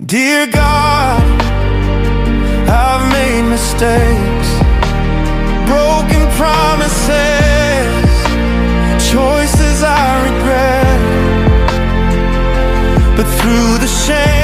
Dear God, I've made mistakes, broken promises, choices I regret. But through the shame